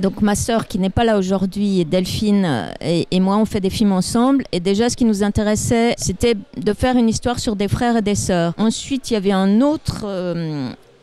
Donc ma sœur qui n'est pas là aujourd'hui, Delphine et moi, on fait des films ensemble. Et déjà, ce qui nous intéressait, c'était de faire une histoire sur des frères et des sœurs. Ensuite, il y avait un autre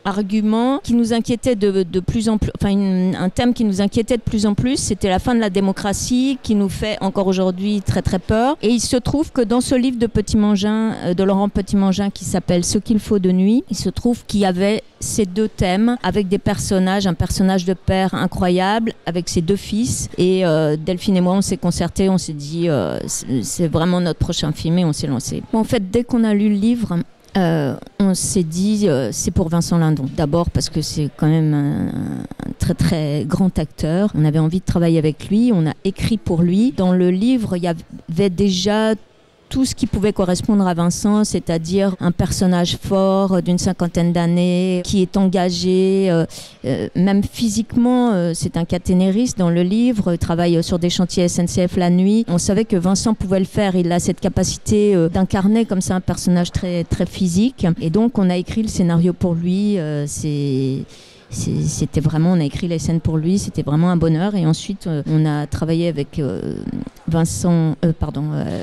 argument qui nous inquiétait de plus en plus, enfin un thème qui nous inquiétait de plus en plus, c'était la fin de la démocratie qui nous fait encore aujourd'hui très très peur. Et il se trouve que dans ce livre de Petit-Mangin, de Laurent Petit-Mangin qui s'appelle Ce qu'il faut de nuit, il se trouve qu'il y avait ces deux thèmes avec des personnages, un personnage de père incroyable avec ses deux fils. Et Delphine et moi, on s'est concertés, on s'est dit c'est vraiment notre prochain film et on s'est lancé. En fait, dès qu'on a lu le livre, on s'est dit c'est pour Vincent Lindon. D'abord parce que c'est quand même un très très grand acteur. On avait envie de travailler avec lui, on a écrit pour lui. Dans le livre, il y avait déjà tout ce qui pouvait correspondre à Vincent, c'est-à-dire un personnage fort d'une 50aine d'années, qui est engagé, même physiquement, c'est un caténériste dans le livre, il travaille sur des chantiers SNCF la nuit. On savait que Vincent pouvait le faire, il a cette capacité d'incarner comme ça un personnage très, très physique. Et donc on a écrit le scénario pour lui, c'était vraiment, on a écrit les scènes pour lui, c'était vraiment un bonheur. Et ensuite, on a travaillé avec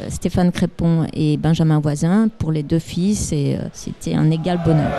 Stéphane Crépon et Benjamin Voisin pour les deux fils et c'était un égal bonheur.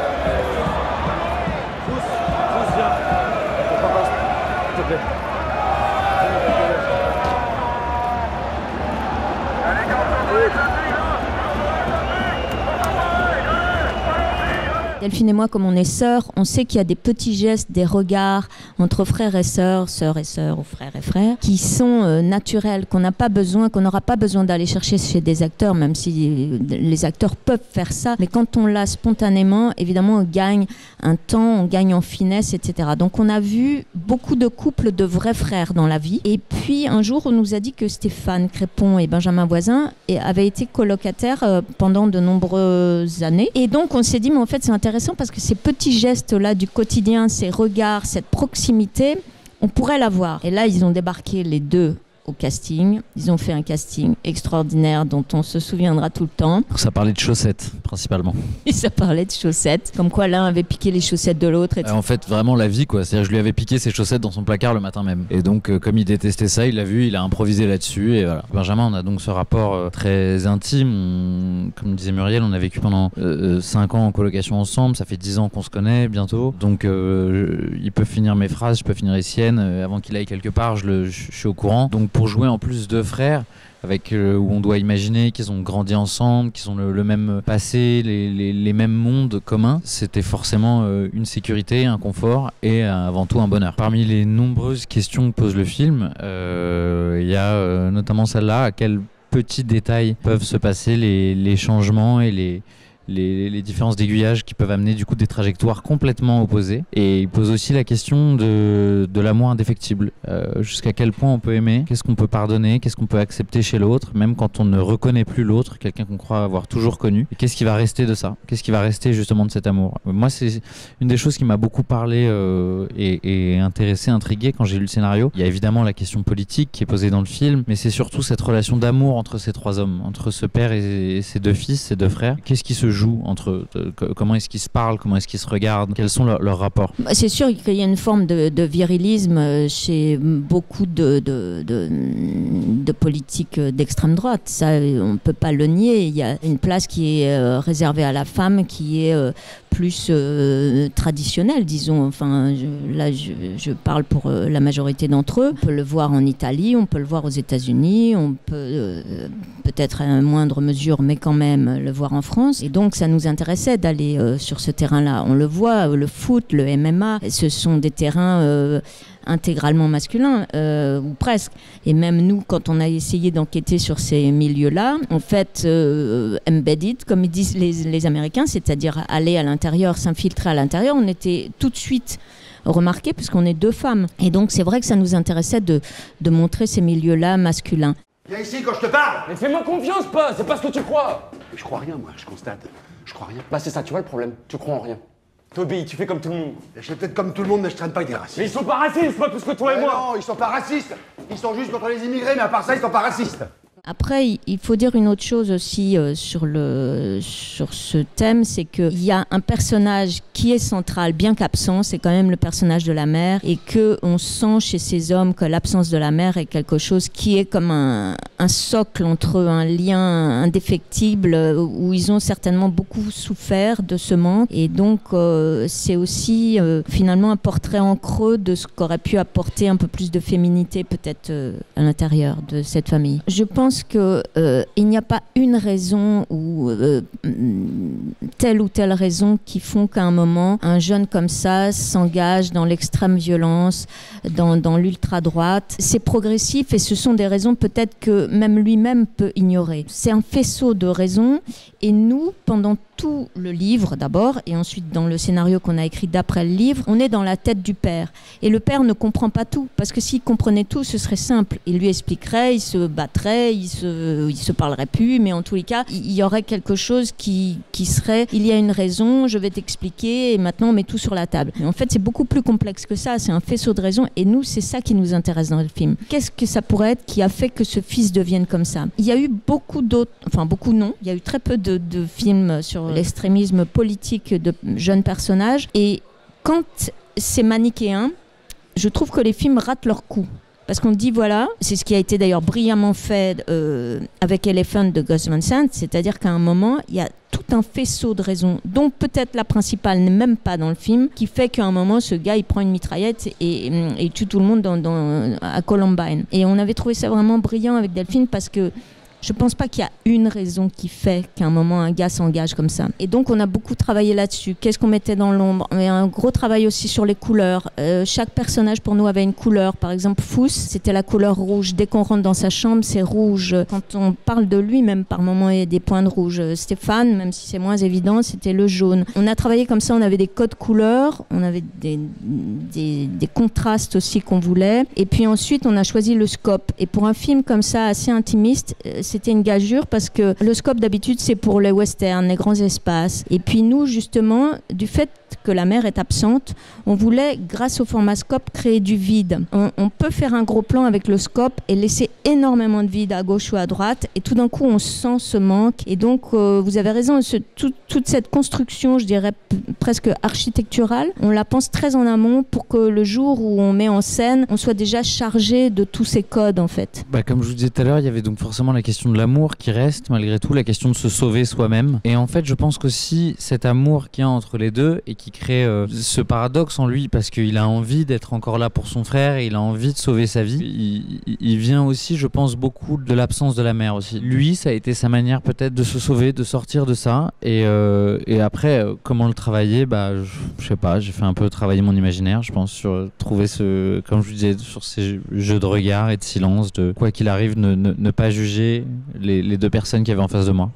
Delphine et moi, comme on est sœurs, on sait qu'il y a des petits gestes, des regards entre frères et sœurs ou frères et frères, qui sont naturels, qu'on n'a pas besoin, qu'on n'aura pas besoin d'aller chercher chez des acteurs, même si les acteurs peuvent faire ça. Mais quand on l'a spontanément, évidemment, on gagne un temps, on gagne en finesse, etc. Donc on a vu beaucoup de couples de vrais frères dans la vie. Et puis un jour, on nous a dit que Stéphane Crépon et Benjamin Voisin avaient été colocataires pendant de nombreuses années. Et donc on s'est dit, mais en fait, c'est intéressant parce que ces petits gestes-là du quotidien, ces regards, cette proximité, on pourrait l'avoir. Et là, ils ont débarqué les deux au casting. Ils ont fait un casting extraordinaire dont on se souviendra tout le temps. Ça parlait de chaussettes, principalement. Et ça parlait de chaussettes. Comme quoi l'un avait piqué les chaussettes de l'autre. En fait, vraiment la vie, quoi. C'est-à-dire je lui avais piqué ses chaussettes dans son placard le matin même. Et donc, comme il détestait ça, il l'a vu, il a improvisé là-dessus. Et voilà. Benjamin, on a donc ce rapport très intime. Comme disait Muriel, on a vécu pendant 5 ans en colocation ensemble. Ça fait 10 ans qu'on se connaît bientôt. Donc, il peut finir mes phrases, je peux finir les siennes. Avant qu'il aille quelque part, je suis au courant. Donc, pour jouer en plus deux frères, avec où on doit imaginer qu'ils ont grandi ensemble, qu'ils ont le même passé, les mêmes mondes communs, c'était forcément une sécurité, un confort et avant tout un bonheur. Parmi les nombreuses questions que pose le film, il y a notamment celle-là: à quels petits détails peuvent se passer les changements et les différences d'aiguillage qui peuvent amener du coup des trajectoires complètement opposées. Et il pose aussi la question de l'amour indéfectible. Jusqu'à quel point on peut aimer, qu'est-ce qu'on peut pardonner, qu'est-ce qu'on peut accepter chez l'autre, même quand on ne reconnaît plus l'autre, quelqu'un qu'on croit avoir toujours connu. Et qu'est-ce qui va rester de ça? Qu'est-ce qui va rester justement de cet amour? Moi, c'est une des choses qui m'a beaucoup parlé et intéressé, intrigué quand j'ai lu le scénario. Il y a évidemment la question politique qui est posée dans le film, mais c'est surtout cette relation d'amour entre ces trois hommes, entre ce père et ses deux fils, ses deux frères. Qu'est-ce qui se joue entre eux? Comment est-ce qu'ils se parlent? Comment est-ce qu'ils se regardent? Quels sont leurs rapports? C'est sûr qu'il y a une forme de virilisme chez beaucoup de politiques d'extrême droite. Ça, on ne peut pas le nier. Il y a une place qui est réservée à la femme qui est plus traditionnelle, disons. Enfin, je parle pour la majorité d'entre eux. On peut le voir en Italie, on peut le voir aux États-Unis, on peut peut-être à moindre mesure, mais quand même le voir en France. Et donc, ça nous intéressait d'aller sur ce terrain-là. On le voit, le foot, le MMA, ce sont des terrains intégralement masculins, ou presque. Et même nous, quand on a essayé d'enquêter sur ces milieux-là, en fait, embedded, comme ils disent les Américains, c'est-à-dire aller à l'intérieur, s'infiltrer à l'intérieur, on était tout de suite remarqués puisqu'on est deux femmes. Et donc, c'est vrai que ça nous intéressait de montrer ces milieux-là masculins. Viens ici quand je te parle! Mais fais-moi confiance, pas! C'est pas ce que tu crois! Je crois rien, moi, je constate. Je crois rien. Bah c'est ça, tu vois le problème. Tu crois en rien. T'obéis, tu fais comme tout le monde. Je suis peut-être comme tout le monde, mais je traîne pas avec des racistes. Mais ils sont pas racistes, pas plus que toi et moi! Non, ils sont pas racistes! Ils sont juste contre les immigrés, mais à part ça, ils sont pas racistes! Après, il faut dire une autre chose aussi sur ce thème, c'est qu'il y a un personnage qui est central, bien qu'absent, c'est quand même le personnage de la mère, et qu'on sent chez ces hommes que l'absence de la mère est quelque chose qui est comme un socle entre eux, un lien indéfectible, où ils ont certainement beaucoup souffert de ce manque, et donc c'est aussi finalement un portrait en creux de ce qu'aurait pu apporter un peu plus de féminité peut-être à l'intérieur de cette famille. Je pense qu'il n'y a pas une raison ou telle ou telle raison qui font qu'à un moment, un jeune comme ça s'engage dans l'extrême violence, dans l'ultra-droite. C'est progressif et ce sont des raisons peut-être que même lui-même peut ignorer. C'est un faisceau de raisons et nous, pendant tout le livre d'abord et ensuite dans le scénario qu'on a écrit d'après le livre, on est dans la tête du père. Et le père ne comprend pas tout parce que s'il comprenait tout, ce serait simple. Il lui expliquerait, il se battrait, il se parlerait plus, mais en tous les cas, il y aurait quelque chose qui serait il y a une raison, je vais t'expliquer et maintenant on met tout sur la table. Mais en fait, c'est beaucoup plus complexe que ça, c'est un faisceau de raisons et nous, c'est ça qui nous intéresse dans le film. Qu'est-ce que ça pourrait être qui a fait que ce fils devienne comme ça? Il y a eu beaucoup d'autres, enfin beaucoup non, il y a eu très peu de films sur l'extrémisme politique de jeunes personnages et quand c'est manichéen, je trouve que les films ratent leur coup. Parce qu'on dit, voilà, c'est ce qui a été d'ailleurs brillamment fait avec Elephant de Gus Van Sant, c'est-à-dire qu'à un moment, il y a tout un faisceau de raisons, dont peut-être la principale n'est même pas dans le film, qui fait qu'à un moment, ce gars, il prend une mitraillette et il tue tout le monde à Columbine. Et on avait trouvé ça vraiment brillant avec Delphine parce que je pense pas qu'il y a une raison qui fait qu'à un moment un gars s'engage comme ça. Et donc on a beaucoup travaillé là-dessus. Qu'est-ce qu'on mettait dans l'ombre? Mais un gros travail aussi sur les couleurs. Chaque personnage pour nous avait une couleur. Par exemple, Fous, c'était la couleur rouge. Dès qu'on rentre dans sa chambre, c'est rouge. Quand on parle de lui, même par moments, il y a des points de rouge. Stéphane, même si c'est moins évident, c'était le jaune. On a travaillé comme ça, on avait des codes couleurs, on avait des contrastes aussi qu'on voulait. Et puis ensuite, on a choisi le scope. Et pour un film comme ça, assez intimiste, c'était une gageure parce que le scope d'habitude c'est pour les westerns, les grands espaces. Et puis nous justement, du fait que la mère est absente, on voulait grâce au format scope créer du vide. On peut faire un gros plan avec le scope et laisser énormément de vide à gauche ou à droite et tout d'un coup on sent ce manque. Et donc vous avez raison, toute cette construction, je dirais presque architecturale, on la pense très en amont pour que le jour où on met en scène, on soit déjà chargé de tous ces codes en fait. Comme je vous disais tout à l'heure, il y avait donc forcément la question de l'amour qui reste malgré tout, la question de se sauver soi-même. Et en fait, je pense qu'aussi cet amour qu'il y a entre les deux et qui crée ce paradoxe en lui parce qu'il a envie d'être encore là pour son frère et il a envie de sauver sa vie. Il vient aussi, je pense, beaucoup de l'absence de la mère aussi. Lui, ça a été sa manière peut-être de se sauver, de sortir de ça. Et après, comment le travailler? Je sais pas, j'ai fait un peu travailler mon imaginaire, je pense, sur trouver comme je vous disais, sur ces jeux de regard et de silence, de quoi qu'il arrive, ne pas juger les deux personnes qu'il y avait en face de moi.